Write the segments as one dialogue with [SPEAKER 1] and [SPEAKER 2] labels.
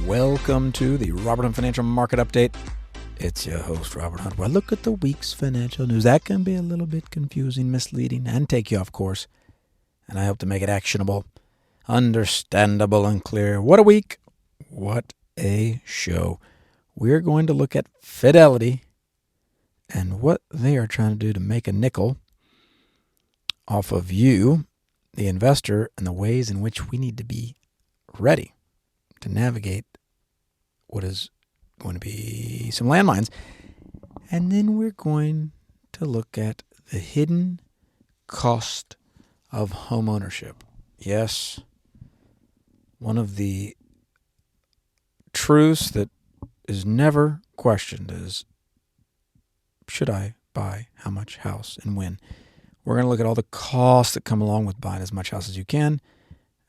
[SPEAKER 1] Welcome to the Robert Hunt Financial Market Update. It's your host, Robert Hunt, where I look at the week's financial news. That can be a little bit confusing, misleading, and take you off course. And I hope to make it actionable, understandable, and clear. What a week. What a show. We're going to look at Fidelity and what they are trying to do to make a nickel off of you, the investor, and the ways in which we need to be ready to navigate what is going to be some landmines. And then we're going to look at the hidden cost of homeownership. Yes, one of the truths that is never questioned is, should I buy how much house and when? We're going to look at all the costs that come along with buying as much house as you can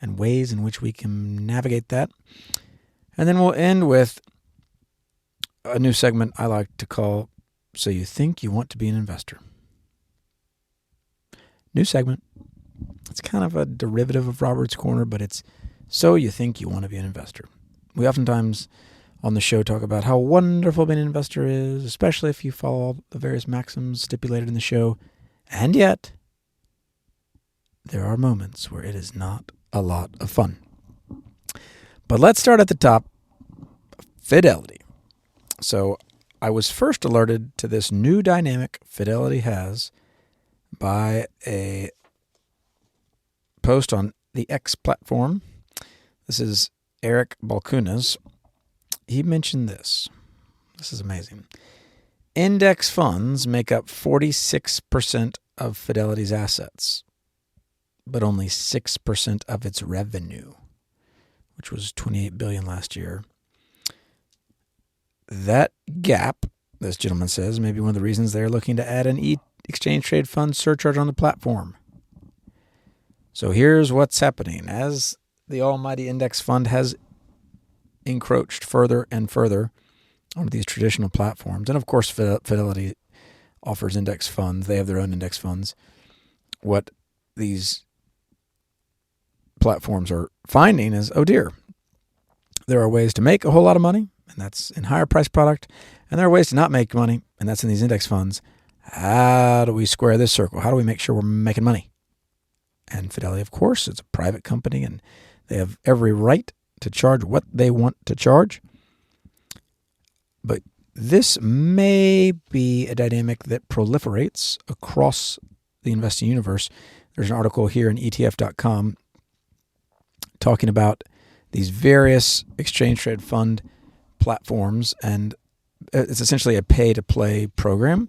[SPEAKER 1] and ways in which we can navigate that. And then we'll end with a new segment I like to call So You Think You Want to Be an Investor. New segment. It's kind of a derivative of Robert's Corner, but it's So You Think You Want to Be an Investor. We oftentimes on the show talk about how wonderful being an investor is, especially if you follow the various maxims stipulated in the show. And yet, there are moments where it is not a lot of fun. But let's start at the top. Fidelity. So I was first alerted to this new dynamic Fidelity has by a post on the X platform. This is Eric Balcunas. He mentioned this. This is amazing. Index funds make up 46% of Fidelity's assets, but only 6% of its revenue, which was $28 billion last year. That gap, this gentleman says, may be one of the reasons they're looking to add an exchange trade fund surcharge on the platform. So here's what's happening. As the almighty index fund has encroached further and further onto these traditional platforms, and of course Fidelity offers index funds. They have their own index funds. What these platforms are finding is, oh dear, there are ways to make a whole lot of money, and that's in higher price product, and there are ways to not make money, and that's in these index funds. How do we square this circle? How do we make sure we're making money? And Fidelity, of course, is a private company, and they have every right to charge what they want to charge. But this may be a dynamic that proliferates across the investing universe. There's an article here in ETF.com talking about these various exchange trade fund platforms, and it's essentially a pay-to-play program.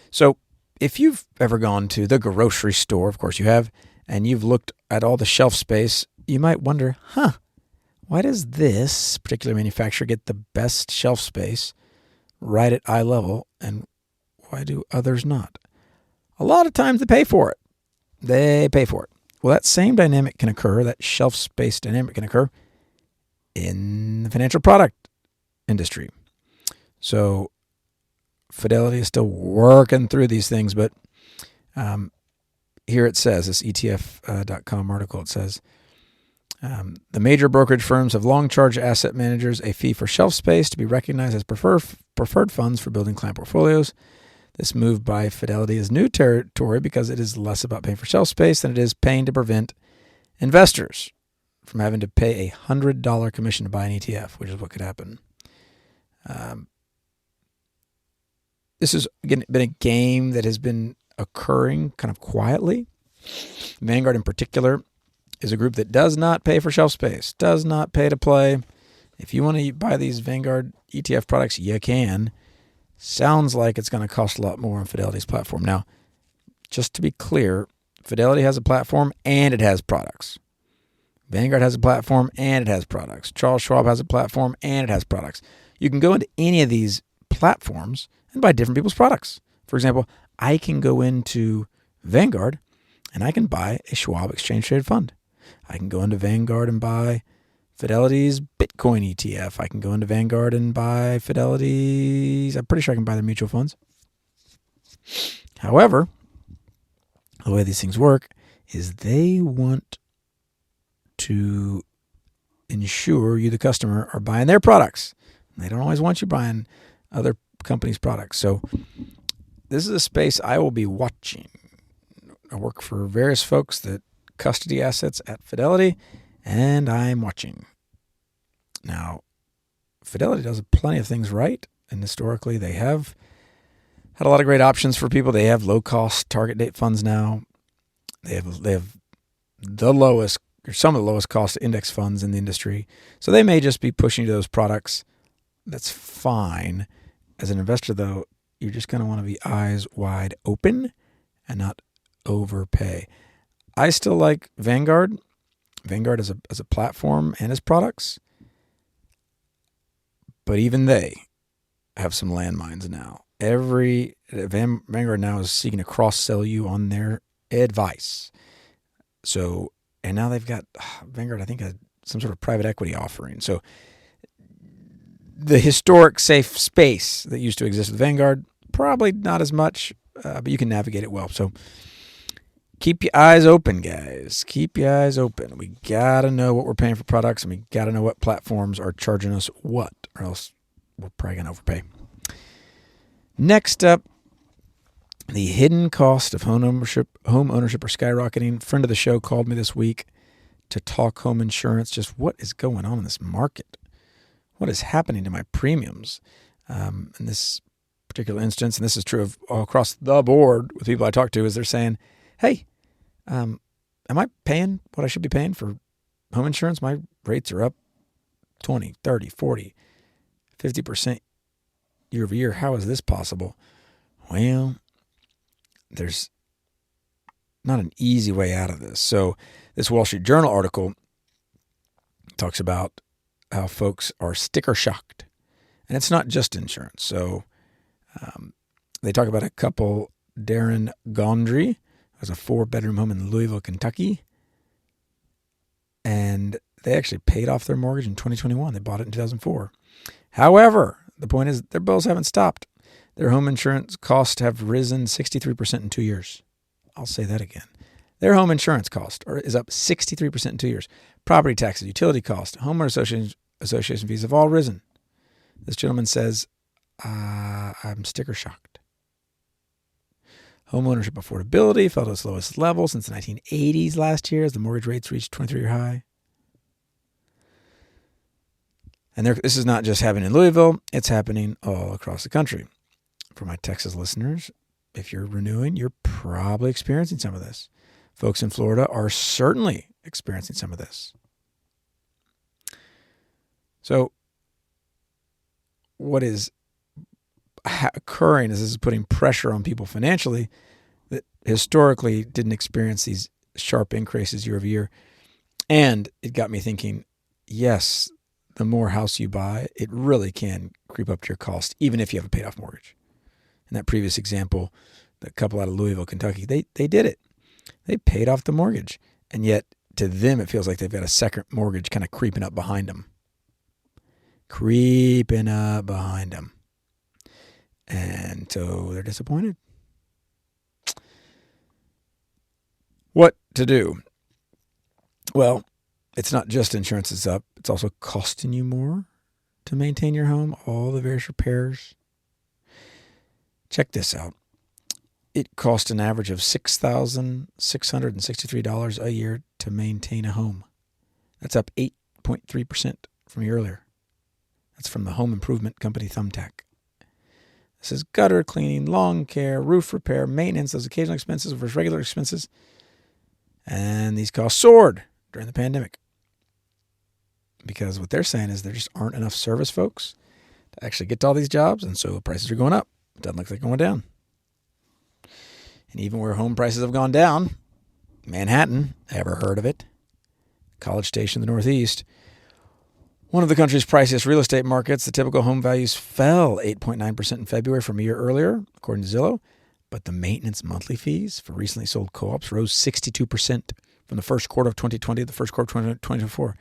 [SPEAKER 1] So if you've ever gone to the grocery store, of course you have, and you've looked at all the shelf space, you might wonder, why does this particular manufacturer get the best shelf space right at eye level, and why do others not? A lot of times they pay for it. They pay for it. Well, that same dynamic can occur, that shelf space dynamic can occur in the financial product industry. So Fidelity is still working through these things, but here it says, this ETF.com article, it says, the major brokerage firms have long charged asset managers a fee for shelf space to be recognized as preferred funds for building client portfolios. This move by Fidelity is new territory because it is less about paying for shelf space than it is paying to prevent investors from having to pay a $100 commission to buy an ETF, which is what could happen. This has been a game that has been occurring kind of quietly. Vanguard in particular is a group that does not pay for shelf space, does not pay to play. If you want to buy these Vanguard ETF products, you can. Sounds like it's going to cost a lot more on Fidelity's platform. Now, just to be clear, Fidelity has a platform and it has products. Vanguard has a platform and it has products. Charles Schwab has a platform and it has products. You can go into any of these platforms and buy different people's products. For example, I can go into Vanguard and I can buy a Schwab exchange traded fund. I can go into Vanguard and buy Fidelity's Bitcoin ETF. I can go into Vanguard and buy Fidelity's, I'm pretty sure I can buy their mutual funds. However, the way these things work is they want to ensure you, the customer, are buying their products. They don't always want you buying other companies' products. So this is a space I will be watching. I work for various folks that custody assets at Fidelity, and I'm watching. Now, Fidelity does plenty of things right, and historically they have had a lot of great options for people. They have low-cost target date funds now. They have the lowest, or some of the lowest cost index funds in the industry. So they may just be pushing to those products. That's fine. As an investor, though, you're just going to want to be eyes wide open and not overpay. I still like Vanguard. Vanguard as a platform and as products. But even they have some landmines now. Vanguard now is seeking to cross-sell you on their advice. So, and now they've got Vanguard, I think, some sort of private equity offering. So the historic safe space that used to exist with Vanguard, probably not as much, but you can navigate it well. So keep your eyes open, guys. Keep your eyes open. We got to know what we're paying for products, and we got to know what platforms are charging us what, or else we're probably going to overpay. Next up, the hidden cost of home ownership are skyrocketing. A friend of the show called me this week to talk home insurance. Just what is going on in this market? What is happening to my premiums? In this particular instance, and this is true of all across the board with people I talk to, is they're saying, hey, am I paying what I should be paying for home insurance? My rates are up 20, 30, 40, 50% year over year. How is this possible? Well, there's not an easy way out of this. So this Wall Street Journal article talks about how folks are sticker shocked. And it's not just insurance. So they talk about a couple, Darren Gondry, has a 4-bedroom home in Louisville, Kentucky. And they actually paid off their mortgage in 2021. They bought it in 2004. However, the point is their bills haven't stopped. Their home insurance costs have risen 63% in 2 years. I'll say that again. Their home insurance cost is up 63% in 2 years. Property taxes, utility costs, homeowner association fees have all risen. This gentleman says, I'm sticker shocked. Homeownership affordability fell to its lowest level since the 1980s last year as the mortgage rates reached 23-year high. And this is not just happening in Louisville. It's happening all across the country. For my Texas listeners, if you're renewing, you're probably experiencing some of this. Folks in Florida are certainly experiencing some of this. So what is occurring is this is putting pressure on people financially that historically didn't experience these sharp increases year over year. And it got me thinking, yes, the more house you buy, it really can creep up to your cost, even if you have a paid off mortgage. In that previous example, the couple out of Louisville, Kentucky, they did it. They paid off the mortgage. And yet to them, it feels like they've got a second mortgage kind of creeping up behind them. And so they're disappointed. What to do? Well, it's not just insurance is up. It's also costing you more to maintain your home, all the various repairs. Check this out. It costs an average of $6,663 a year to maintain a home. That's up 8.3% from a year earlier. That's from the home improvement company Thumbtack. This is gutter cleaning, lawn care, roof repair, maintenance, those occasional expenses versus regular expenses. And these costs soared during the pandemic. Because what they're saying is there just aren't enough service folks to actually get to all these jobs, and so prices are going up. It doesn't look like they're going down. And even where home prices have gone down, Manhattan, ever heard of it? College Station in the Northeast, one of the country's priciest real estate markets, the typical home values fell 8.9% in February from a year earlier, according to Zillow. But the maintenance monthly fees for recently sold co-ops rose 62% from the first quarter of 2020 to the first quarter of 2024.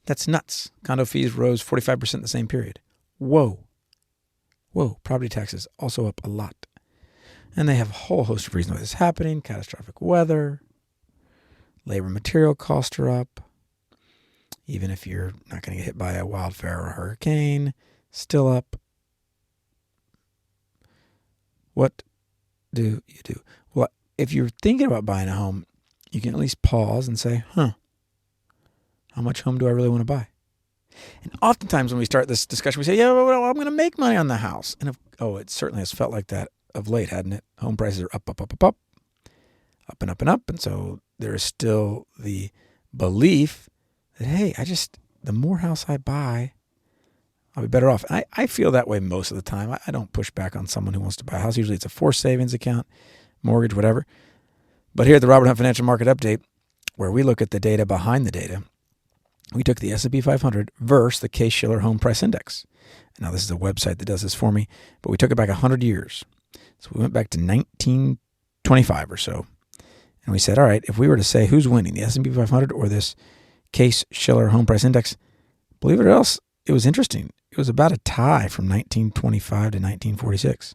[SPEAKER 1] That's nuts. Condo fees rose 45% in the same period. Whoa. Property taxes also up a lot. And they have a whole host of reasons why this is happening. Catastrophic weather. Labor material costs are up. even if you're not going to get hit by a wildfire or a hurricane, still up. What do you do? Well, if you're thinking about buying a home, you can at least pause and say, how much home do I really want to buy? And oftentimes when we start this discussion, we say, yeah, well, I'm going to make money on the house. And it certainly has felt like that of late, hadn't it? Home prices are up, up, up, up, up, up and up and up. And so there is still the belief that, hey, the more house I buy, I'll be better off. I feel that way most of the time. I don't push back on someone who wants to buy a house. Usually it's a forced savings account, mortgage, whatever. But here at the Robert Hunt Financial Market Update, where we look at the data behind the data, we took the S&P 500 versus the Case-Shiller Home Price Index. Now, this is a website that does this for me, but we took it back 100 years. So we went back to 1925 or so. And we said, all right, if we were to say who's winning, the S&P 500 or this Case-Shiller Home Price Index, believe it or else, it was interesting. It was about a tie from 1925 to 1946.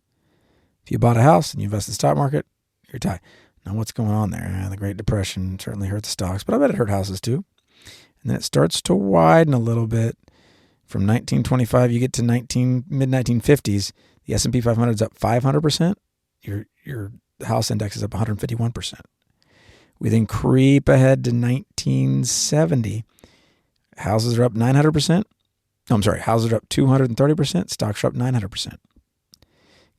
[SPEAKER 1] If you bought a house and you invest in the stock market, you're tied. Now, what's going on there? The Great Depression certainly hurt the stocks, but I bet it hurt houses too. And then it starts to widen a little bit. From 1925, you get to mid-1950s, the S&P 500 is up 500%. Your house index is up 151%. We then creep ahead to 1970. Houses are up 900%. No, I'm sorry. Houses are up 230%. Stocks are up 900%.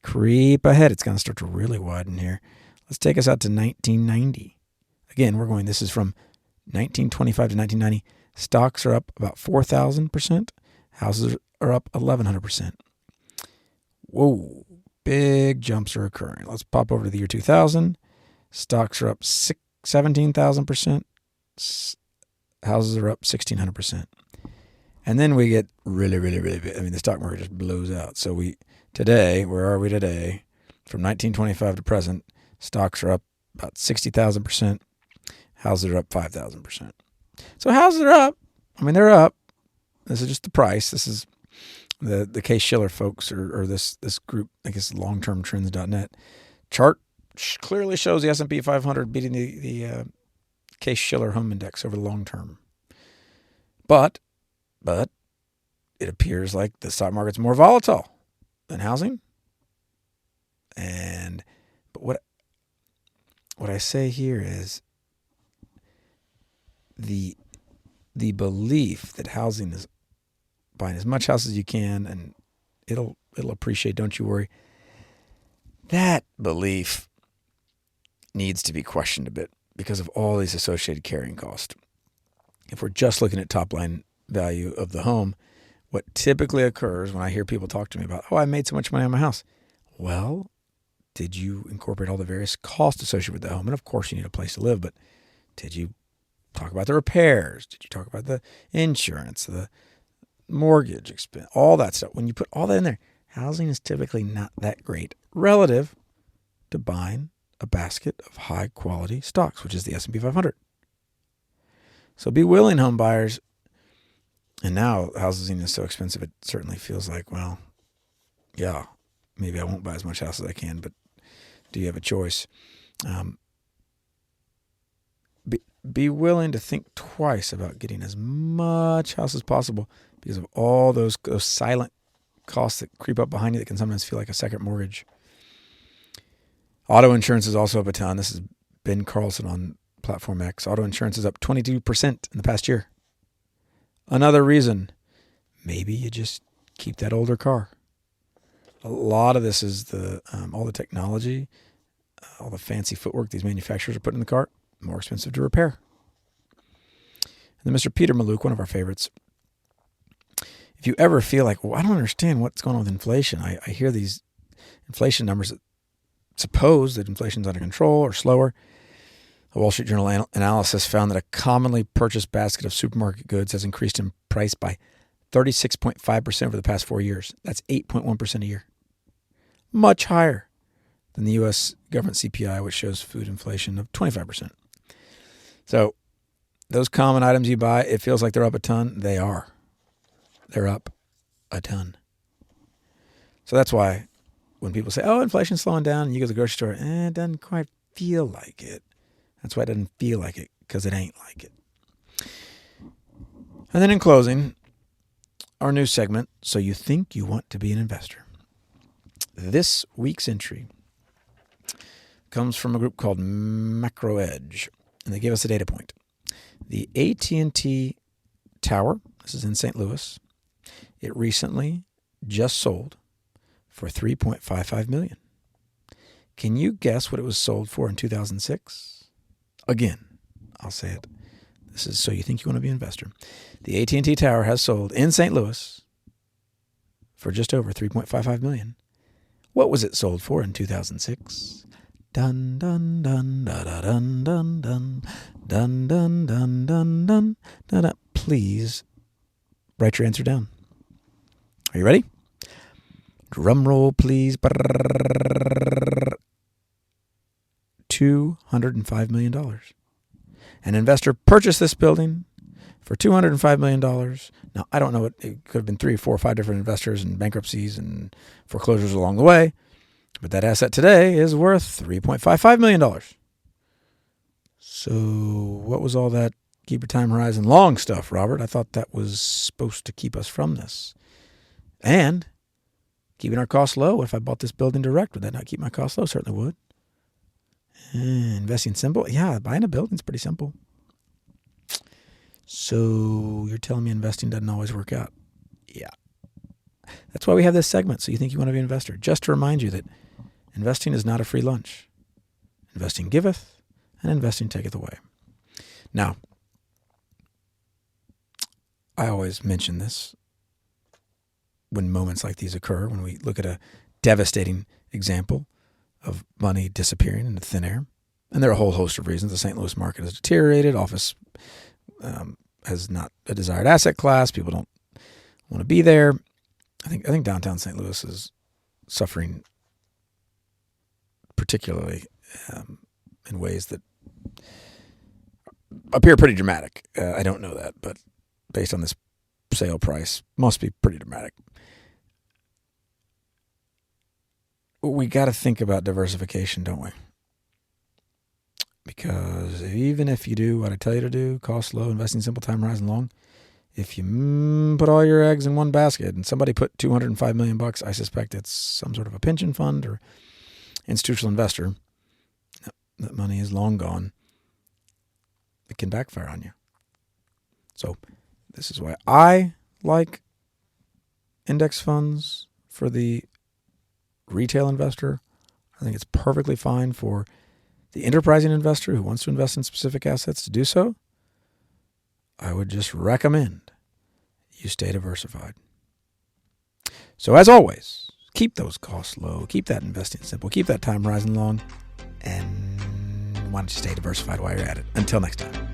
[SPEAKER 1] Creep ahead. It's going to start to really widen here. Let's take us out to 1990. Again, this is from 1925 to 1990. Stocks are up about 4,000%. Houses are up 1,100%. Whoa, big jumps are occurring. Let's pop over to the year 2000. Stocks are up 17,000%. Houses are up 1,600%. And then we get really, really, really big. The stock market just blows out. So where are we today? From 1925 to present, stocks are up about 60,000%. Houses are up 5,000%. So houses are up. They're up. This is just the price. This is the Case-Shiller folks or this group, I guess longtermtrends.net. Chart clearly shows the S&P 500 beating the Case-Shiller Home Index over the long term. But it appears like the stock market's more volatile than housing. But what I say here is the belief that housing is buying as much house as you can and it'll appreciate, don't you worry. That belief needs to be questioned a bit because of all these associated carrying costs. If we're just looking at top line value of the home, what typically occurs when I hear people talk to me about, I made so much money on my house. Well, did you incorporate all the various costs associated with the home? And of course you need a place to live, but did you talk about the repairs? Did you talk about the insurance, the mortgage expense, all that stuff? When you put all that in there, housing is typically not that great relative to buying a basket of high quality stocks, which is the S&P 500. So be willing, home buyers. And now housing is so expensive, it certainly feels like, maybe I won't buy as much house as I can, but do you have a choice? Be willing to think twice about getting as much house as possible because of all those silent costs that creep up behind you that can sometimes feel like a second mortgage. Auto insurance is also up a ton. This is Ben Carlson on Platform X. Auto insurance is up 22% in the past year. Another reason, maybe you just keep that older car. A lot of this is all the technology, all the fancy footwork these manufacturers are putting in the car, more expensive to repair. And then Mr. Peter Maluk, one of our favorites. If you ever feel like, I don't understand what's going on with inflation. I hear these inflation numbers that suppose that inflation's under control or slower. A Wall Street Journal analysis found that a commonly purchased basket of supermarket goods has increased in price by 36.5% over the past 4 years. That's 8.1% a year. Much higher than the U.S. government CPI, which shows food inflation of 25%. So those common items you buy, it feels like they're up a ton. They are. They're up a ton. So that's why when people say, inflation's slowing down, and you go to the grocery store, it doesn't quite feel like it. That's why it doesn't feel like it, because it ain't like it. And then in closing, our new segment, So You Think You Want to Be an Investor. This week's entry comes from a group called Macro Edge, and they gave us a data point. The AT&T Tower, this is in St. Louis, it recently just sold for $3.55 million. Can you guess what it was sold for in 2006? Again, I'll say it. This is So You Think You Want to Be an Investor. The AT&T Tower has sold in St. Louis for just over $3.55 million. What was it sold for in 2006? Dun dun dun dun dun dun dun dun dun dun dun dun dun. Please write your answer down. Are you ready? Drum roll, please. $205 million. An investor purchased this building for $205 million. Now, I don't know. It could have been 3, 4, 5 different investors and bankruptcies and foreclosures along the way. But that asset today is worth $3.55 million. So what was all that keep your time horizon long stuff, Robert? I thought that was supposed to keep us from this. And keeping our costs low. If I bought this building direct, would that not keep my costs low? Certainly would. Investing simple? Yeah, buying a building's pretty simple. So you're telling me investing doesn't always work out? Yeah. That's why we have this segment, So You Think You Want to Be an Investor. Just to remind you that investing is not a free lunch. Investing giveth, and investing taketh away. Now, I always mention this when moments like these occur, when we look at a devastating example of money disappearing into thin air. And there are a whole host of reasons. The St. Louis market has deteriorated. Office has not a desired asset class. People don't want to be there. I think downtown St. Louis is suffering particularly in ways that appear pretty dramatic. I don't know that, but based on this sale price, must be pretty dramatic. We got to think about diversification, don't we? Because even if you do what I tell you to do, cost low, investing simple, time horizon long, if you put all your eggs in one basket and somebody put $205 million, I suspect it's some sort of a pension fund or institutional investor, that money is long gone. It can backfire on you. So this is why I like index funds for the retail investor. I think it's perfectly fine for the enterprising investor who wants to invest in specific assets to do so. I would just recommend you stay diversified. So as always, keep those costs low, keep that investing simple, keep that time horizon long, and why don't you stay diversified while you're at it. Until next time.